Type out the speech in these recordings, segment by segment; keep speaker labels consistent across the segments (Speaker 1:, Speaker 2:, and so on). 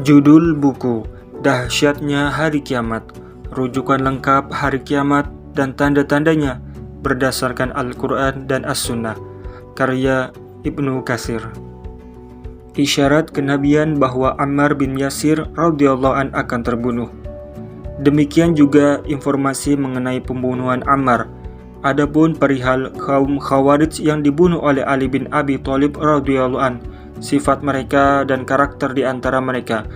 Speaker 1: Judul buku: Dahsyatnya Hari Kiamat. Rujukan lengkap Hari Kiamat dan tanda-tandanya berdasarkan Al-Quran dan As-Sunnah. Karya Ibnu Katsir. Isyarat kenabian bahwa Ammar bin Yasir radhiyallahu an akan terbunuh. Demikian juga informasi mengenai pembunuhan Ammar. Adapun perihal kaum Khawarij yang dibunuh oleh Ali bin Abi Thalib radhiyallahu an, sifat mereka dan karakter di antara mereka.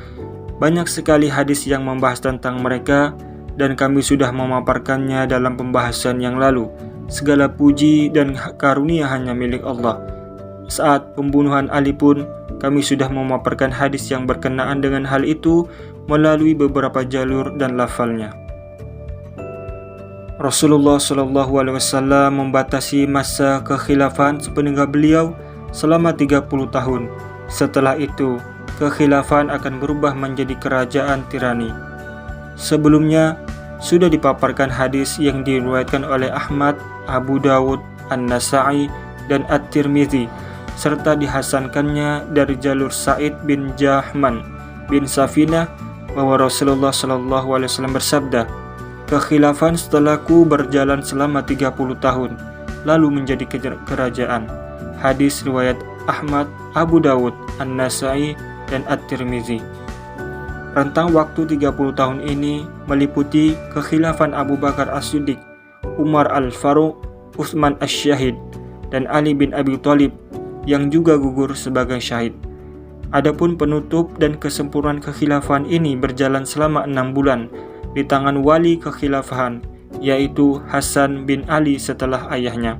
Speaker 1: Banyak sekali hadis yang membahas tentang mereka dan kami sudah memaparkannya dalam pembahasan yang lalu. Segala puji dan karunia hanya milik Allah. Saat pembunuhan Ali pun kami sudah memaparkan hadis yang berkenaan dengan hal itu melalui beberapa jalur dan lafalnya. Rasulullah SAW membatasi masa kekhilafahan sepeninggal beliau selama 30 tahun. Setelah itu, kekhilafahan akan berubah menjadi kerajaan tirani. Sebelumnya, sudah dipaparkan hadis yang diriwayatkan oleh Ahmad, Abu Dawud, An-Nasa'i, dan At-Tirmidzi, serta dihasankannya dari jalur Sa'id bin Jahman bin Safinah bahwa Rasulullah SAW bersabda, "Kekhilafahan setelahku berjalan selama 30 tahun, lalu menjadi kerajaan." Hadis riwayat Ahmad, Abu Dawud, An-Nasa'i, dan At-Tirmidzi. Rentang waktu 30 tahun ini meliputi kekhilafan Abu Bakar As-Siddiq, Umar Al-Faruq, Utsman Asy-Syahid, dan Ali bin Abi Thalib yang juga gugur sebagai syahid. Adapun penutup dan kesempurnaan kekhilafahan ini berjalan selama 6 bulan di tangan wali kekhilafahan, yaitu Hasan bin Ali setelah ayahnya.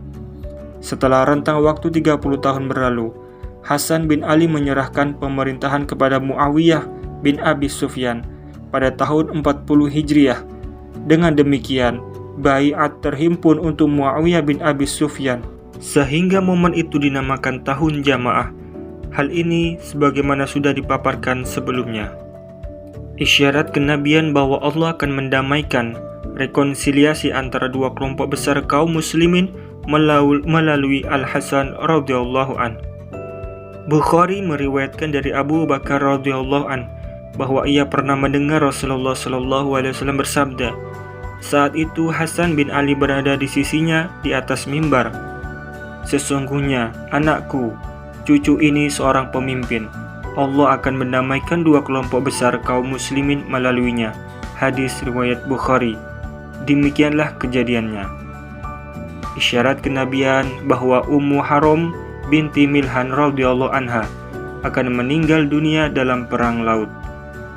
Speaker 1: Setelah rentang waktu 30 tahun berlalu, Hasan bin Ali menyerahkan pemerintahan kepada Muawiyah bin Abi Sufyan pada tahun 40 Hijriah. Dengan demikian, baiat terhimpun untuk Muawiyah bin Abi Sufyan, sehingga momen itu dinamakan tahun jamaah. Hal ini sebagaimana sudah dipaparkan sebelumnya. Isyarat kenabian bahwa Allah akan mendamaikan rekonsiliasi antara dua kelompok besar kaum muslimin melalui Al-Hasan radhiyallahu an. Bukhari meriwayatkan dari Abu Bakar radhiyallahu an bahwa ia pernah mendengar Rasulullah SAW bersabda. Saat itu Hasan bin Ali berada di sisinya di atas mimbar. "Sesungguhnya anakku, cucu ini seorang pemimpin. Allah akan mendamaikan dua kelompok besar kaum muslimin melaluinya." Hadis riwayat Bukhari. Demikianlah kejadiannya. Isyarat kenabian bahwa Ummu Haram binti Milhan radhiyallahu anha akan meninggal dunia dalam perang laut.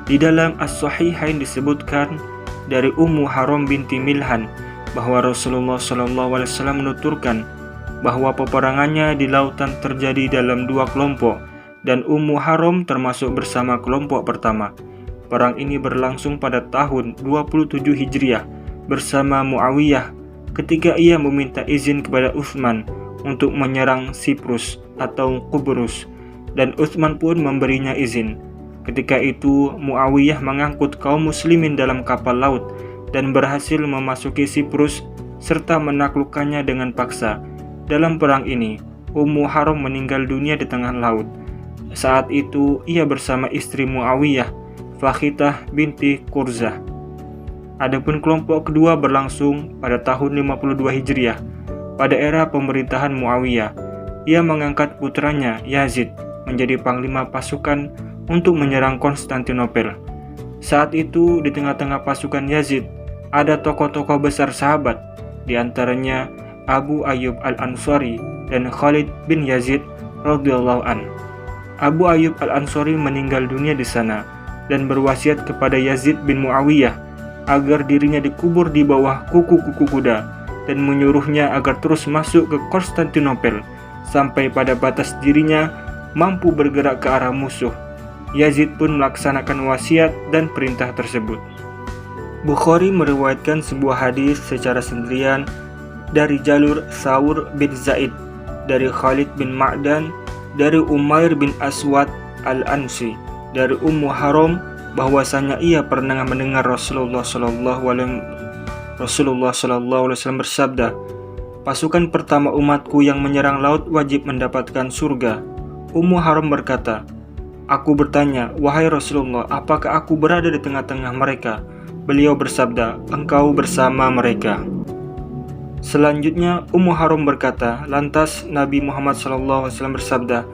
Speaker 1: Di dalam As-Sahihain disebutkan dari Ummu Haram binti Milhan bahwa Rasulullah SAW menuturkan bahwa peperangannya di lautan terjadi dalam dua kelompok dan Ummu Haram termasuk bersama kelompok pertama. Perang ini berlangsung pada tahun 27 Hijriah bersama Muawiyah ketika ia meminta izin kepada Utsman untuk menyerang Siprus atau Qubrus, dan Utsman pun memberinya izin. Ketika itu Muawiyah mengangkut kaum muslimin dalam kapal laut dan berhasil memasuki Siprus serta menaklukkannya dengan paksa. Dalam perang ini, Ummu Haram meninggal dunia di tengah laut. Saat itu ia bersama istri Muawiyah, Fakhitah binti Qurzah. Adapun kelompok kedua berlangsung pada tahun 52 Hijriah. Pada era pemerintahan Muawiyah, ia mengangkat putranya Yazid menjadi panglima pasukan untuk menyerang Konstantinopel. Saat itu di tengah-tengah pasukan Yazid ada tokoh-tokoh besar sahabat, di antaranya Abu Ayyub Al-Ansari dan Khalid bin Yazid radhiyallahu an. Abu Ayyub Al-Ansari meninggal dunia di sana dan berwasiat kepada Yazid bin Muawiyah agar dirinya dikubur di bawah kuku-kuku kuda dan menyuruhnya agar terus masuk ke Konstantinopel sampai pada batas dirinya mampu bergerak ke arah musuh. Yazid pun melaksanakan wasiat dan perintah tersebut. Bukhari meriwayatkan sebuah hadis secara sendirian dari jalur Saur bin Zaid, dari Khalid bin Ma'dan, dari Umair bin Aswad Al-Ansi, dari Ummu Haram bahwasanya ia pernah mendengar Rasulullah SAW bersabda, "Pasukan pertama umatku yang menyerang laut wajib mendapatkan surga." Ummu Haram berkata, Aku bertanya, "Wahai Rasulullah, apakah aku berada di tengah-tengah mereka?" Beliau bersabda, "Engkau bersama mereka." Selanjutnya Ummu Haram berkata, lantas Nabi Muhammad SAW bersabda,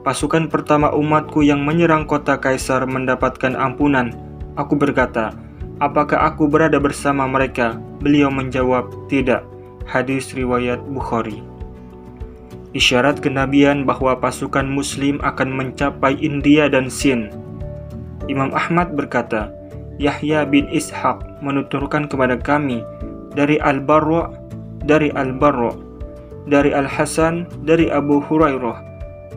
Speaker 1: "Pasukan pertama umatku yang menyerang kota Kaisar mendapatkan ampunan." Aku berkata, "Apakah aku berada bersama mereka?" Beliau menjawab, "Tidak." Hadis riwayat Bukhari. Isyarat kenabian bahwa pasukan muslim akan mencapai India dan Sind. Imam Ahmad berkata, Yahya bin Ishaq menuturkan kepada kami dari Al-Barra, dari Al-Hasan, dari Abu Hurairah,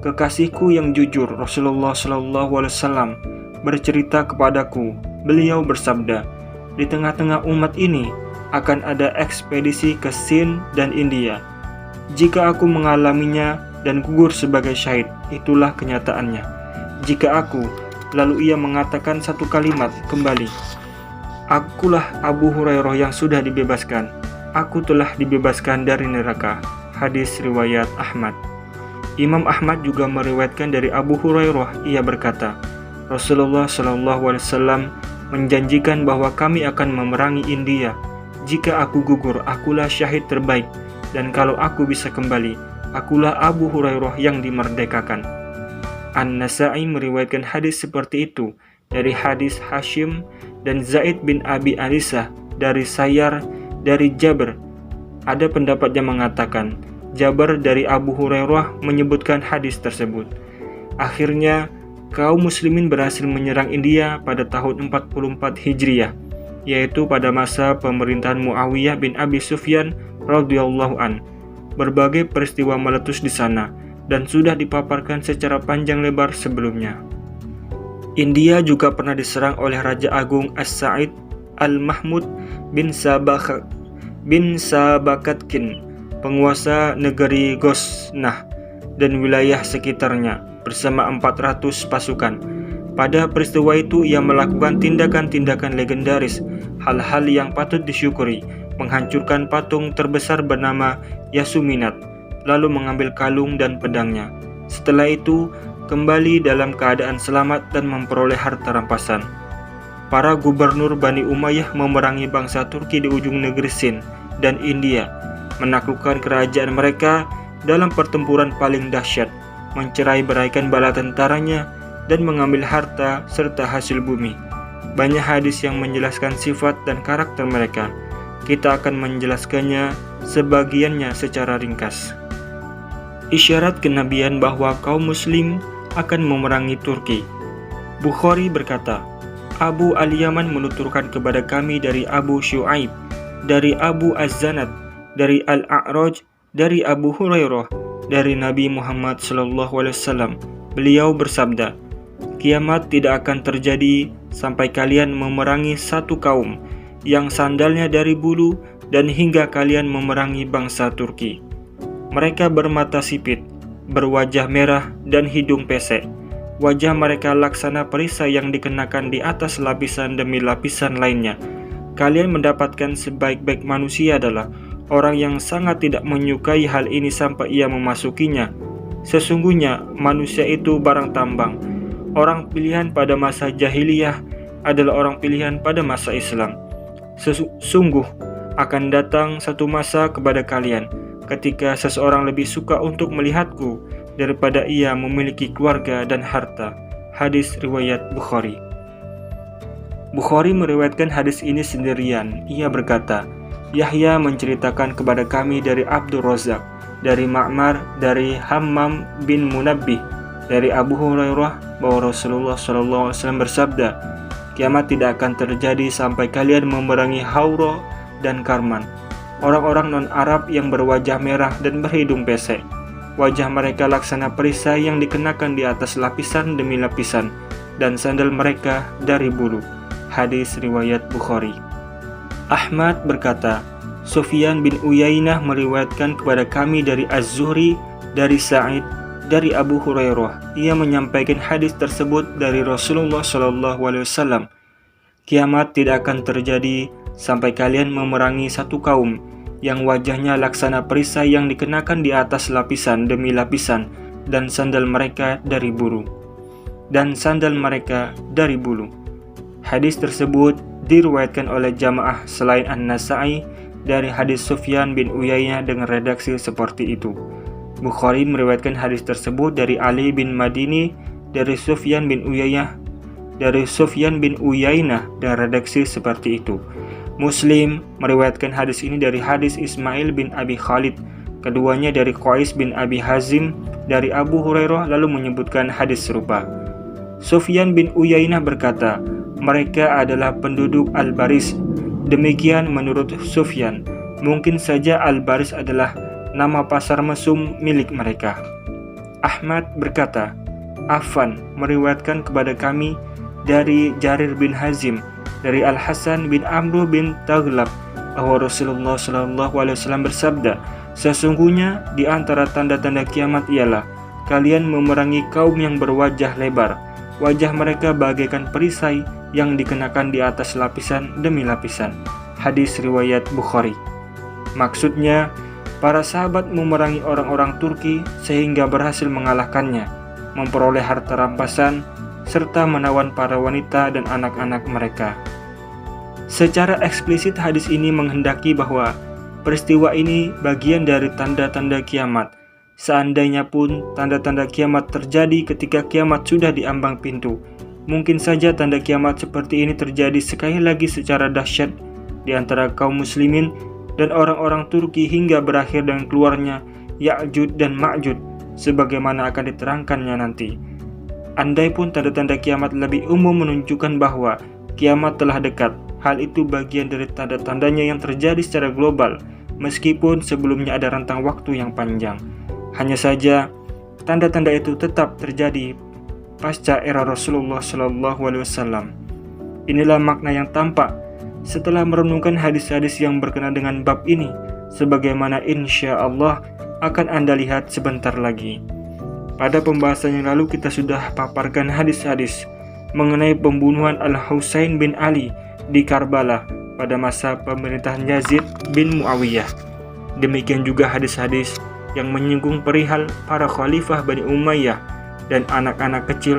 Speaker 1: kekasihku yang jujur Rasulullah SAW bercerita kepadaku. Beliau bersabda, di tengah-tengah umat ini akan ada ekspedisi ke Sind dan India. Jika aku mengalaminya dan gugur sebagai syahid, itulah kenyataannya. Jika aku, lalu ia mengatakan satu kalimat kembali, "Akulah Abu Hurairah yang sudah dibebaskan. Aku telah dibebaskan dari neraka." Hadis riwayat Ahmad. Imam Ahmad juga meriwayatkan dari Abu Hurairah, ia berkata, Rasulullah SAW menjanjikan bahwa kami akan memerangi India. Jika aku gugur, akulah syahid terbaik. Dan kalau aku bisa kembali, akulah Abu Hurairah yang dimerdekakan. An-Nasa'i meriwayatkan hadis seperti itu dari hadis Hashim dan Zaid bin Abi Alisah dari Sayyar dari Jabir. Ada pendapat yang mengatakan Jabir dari Abu Hurairah menyebutkan hadis tersebut. Akhirnya kaum muslimin berhasil menyerang India pada tahun 44 Hijriah, yaitu pada masa pemerintahan Muawiyah bin Abi Sufyan radhiyallahu an. Berbagai peristiwa meletus di sana dan sudah dipaparkan secara panjang lebar sebelumnya. India juga pernah diserang oleh Raja Agung As-Sa'id Al-Mahmud bin Sabakatkin, penguasa negeri Ghaznah dan wilayah sekitarnya bersama 400 pasukan. Pada peristiwa itu ia melakukan tindakan-tindakan legendaris, hal-hal yang patut disyukuri, menghancurkan patung terbesar bernama Yasuminat, lalu mengambil kalung dan pedangnya. Setelah itu, kembali dalam keadaan selamat dan memperoleh harta rampasan. Para gubernur Bani Umayyah memerangi bangsa Turki di ujung negeri Sind dan India, menaklukkan kerajaan mereka dalam pertempuran paling dahsyat, mencerai-beraikan bala tentaranya, dan mengambil harta serta hasil bumi. Banyak hadis yang menjelaskan sifat dan karakter mereka. Kita akan menjelaskannya sebagiannya secara ringkas. Isyarat kenabian bahwa kaum muslim akan memerangi Turki. Bukhari berkata, Abu al-Yaman menuturkan kepada kami dari Abu Syu'aib, dari Abu Az-Zanad, dari Al-A'raj, dari Abu Hurairah, dari Nabi Muhammad SAW. Beliau bersabda, kiamat tidak akan terjadi sampai kalian memerangi satu kaum yang sandalnya dari bulu dan hingga kalian memerangi bangsa Turki. Mereka bermata sipit, berwajah merah dan hidung pesek. Wajah mereka laksana perisai yang dikenakan di atas lapisan demi lapisan lainnya. Kalian mendapatkan sebaik-baik manusia adalah orang yang sangat tidak menyukai hal ini sampai ia memasukinya. Sesungguhnya manusia itu barang tambang. Orang pilihan pada masa jahiliyah adalah orang pilihan pada masa Islam. Sesungguh akan datang satu masa kepada kalian ketika seseorang lebih suka untuk melihatku daripada ia memiliki keluarga dan harta. Hadis riwayat Bukhari. Bukhari meriwayatkan hadis ini sendirian. Ia berkata, Yahya menceritakan kepada kami dari Abdul Razak, dari Ma'mar, dari Hammam bin Munabbih, dari Abu Hurairah bahwa Rasulullah SAW bersabda, kiamat tidak akan terjadi sampai kalian memerangi Haura dan Karman, orang-orang non-Arab yang berwajah merah dan berhidung pesek. Wajah mereka laksana perisai yang dikenakan di atas lapisan demi lapisan, dan sandal mereka dari bulu. Hadis riwayat Bukhari. Ahmad berkata, Sufyan bin Uyainah meriwayatkan kepada kami dari Az-Zuhri, dari Sa'id, dari Abu Hurairah. Ia menyampaikan hadis tersebut dari Rasulullah SAW. Kiamat tidak akan terjadi sampai kalian memerangi satu kaum yang wajahnya laksana perisai yang dikenakan di atas lapisan demi lapisan dan sandal mereka dari bulu. dan sandal mereka dari bulu. Hadis tersebut diriwayatkan oleh jamaah selain An-Nasa'i dari hadis Sufyan bin Uyainah dengan redaksi seperti itu. Bukhari meriwayatkan hadis tersebut dari Ali bin Madini dari Sufyan bin Uyainah dengan redaksi seperti itu. Muslim meriwayatkan hadis ini dari hadis Ismail bin Abi Khalid, keduanya dari Qais bin Abi Hazim dari Abu Hurairah, lalu menyebutkan hadis serupa. Sufyan bin Uyainah berkata, mereka adalah penduduk Al-Baris. Demikian menurut Sufyan. Mungkin saja Al-Baris adalah nama pasar mesum milik mereka. Ahmad berkata, Affan meriwayatkan kepada kami dari Jarir bin Hazim dari Al-Hasan bin Amr bin Taghlab bahwa Rasulullah SAW bersabda, sesungguhnya di antara tanda-tanda kiamat ialah kalian memerangi kaum yang berwajah lebar. Wajah mereka bagaikan perisai yang dikenakan di atas lapisan demi lapisan. Hadis riwayat Bukhari. Maksudnya, para sahabat memerangi orang-orang Turki sehingga berhasil mengalahkannya, memperoleh harta rampasan, serta menawan para wanita dan anak-anak mereka. Secara eksplisit hadis ini menghendaki bahwa peristiwa ini bagian dari tanda-tanda kiamat. Seandainya pun tanda-tanda kiamat terjadi ketika kiamat sudah di ambang pintu, mungkin saja tanda kiamat seperti ini terjadi sekali lagi secara dahsyat di antara kaum muslimin dan orang-orang Turki hingga berakhir dengan keluarnya Ya'jud dan Ma'jud sebagaimana akan diterangkannya nanti. Andai pun tanda-tanda kiamat lebih umum menunjukkan bahwa kiamat telah dekat, hal itu bagian dari tanda-tandanya yang terjadi secara global, meskipun sebelumnya ada rentang waktu yang panjang. Hanya saja, tanda-tanda itu tetap terjadi pasca era Rasulullah SAW. Inilah makna yang tampak setelah merenungkan hadis-hadis yang berkenaan dengan bab ini, sebagaimana insya Allah akan Anda lihat sebentar lagi. Pada pembahasan yang lalu kita sudah paparkan hadis-hadis mengenai pembunuhan Al-Husain bin Ali di Karbala pada masa pemerintahan Yazid bin Muawiyah. Demikian juga hadis-hadis yang menyinggung perihal para khalifah Bani Umayyah dan anak-anak kecil